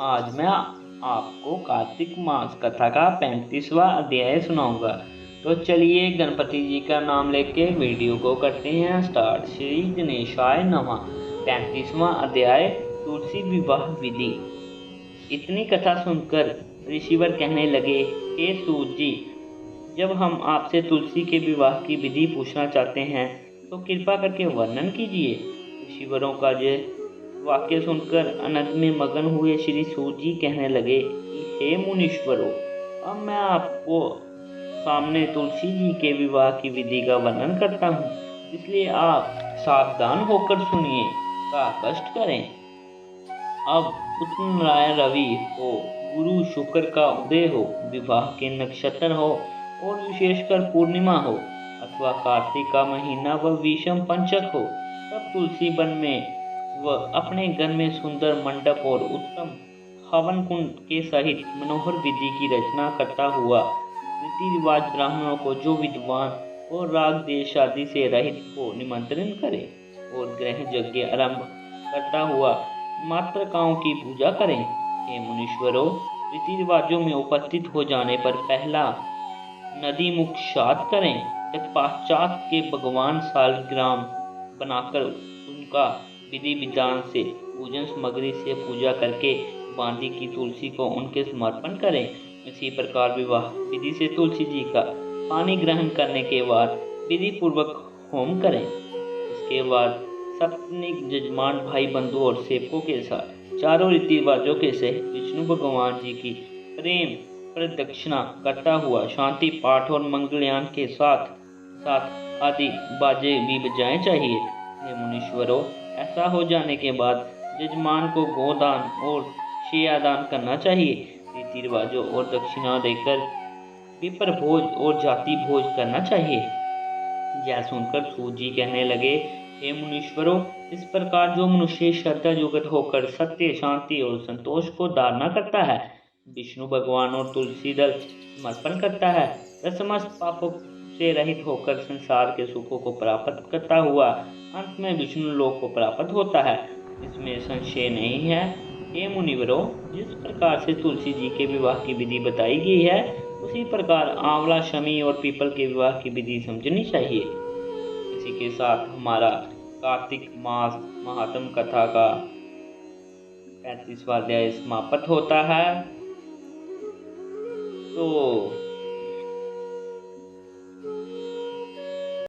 आज मैं आपको कार्तिक मास कथा का 35वां अध्याय सुनाऊंगा। तो चलिए गणपति जी का नाम लेके वीडियो को करते हैं स्टार्ट। श्री गणेशाय नमः। 35वां अध्याय तुलसी विवाह विधि। इतनी कथा सुनकर ऋषिवर कहने लगे, हे सूत जी, जब हम आपसे तुलसी के विवाह की विधि पूछना चाहते हैं तो कृपा करके वर्णन कीजिए। ऋषिवरों का यह वाक्य सुनकर आनंद में मगन हुए श्री सूत जी कहने लगे कि हे मुनीश्वरों, अब मैं आपको सामने तुलसी जी के विवाह की विधि का वर्णन करता हूँ, इसलिए आप सावधान होकर सुनिए, का कष्ट करें। अब उत्तरायण रवि हो, गुरु शुक्र का उदय हो, विवाह के नक्षत्र हो और विशेषकर पूर्णिमा हो अथवा कार्तिक का महीना व विषम पंचक हो, तब तुलसी वन में व अपने घर में सुंदर मंडप और उत्तम हवन कुंड के सहित मनोहर विधि की रचना करता हुआ रीति रिवाज ब्राह्मणों को जो विद्वान और राग देश आदि से रहित को निमंत्रण करे और ग्रह यज्ञ आरंभ करता हुआ मातृकाओं की पूजा करें। हे मुनीश्वरों, रीति रिवाजों में उपस्थित हो जाने पर पहला नदी मुख श्राद्ध करें, तत्पश्चात के भगवान सालग्राम बनाकर उनका विधि विधान से पूजन सामग्री से पूजा करके बांदी की तुलसी को उनके समर्पण करें। इसी प्रकार विवाह विधि से तुलसी जी का पानी ग्रहण करने के बाद विधि पूर्वक होम करें। इसके बाद सपत्नीक जजमान भाई बंधु और सेवकों के साथ चारों रीति रिवाजों के सहित विष्णु भगवान जी की प्रेम प्रदक्षिणा करता हुआ शांति पाठ और मंगलयान के साथ साथ आदि बाजे भी बजाए चाहिए। हे मुनीश्वरों, ऐसा हो जाने के बाद जजमान को गोदान और शेयादान करना चाहिए। रीति रिवाजों और दक्षिणा देकर विप्र भोज और जाति भोज करना चाहिए। यह सुनकर सूत जी कहने लगे, हे मुनीश्वरों, इस प्रकार जो मनुष्य श्रद्धा युक्त होकर सत्य शांति और संतोष को धारणा करता है, विष्णु भगवान और तुलसी दल समर्पण करता है, वह समस्त पापों से रहित होकर संसार के सुखों को प्राप्त करता हुआ अंत में विष्णु लोक को प्राप्त होता है, इसमें संशय नहीं है। हे मुनिवरों, जिस प्रकार से तुलसी जी के विवाह की विधि बताई गई है, उसी प्रकार आंवला शमी और पीपल के विवाह की विधि समझनी चाहिए। इसी के साथ हमारा कार्तिक मास महात्म कथा का 35वां अध्याय समाप्त होता है। तो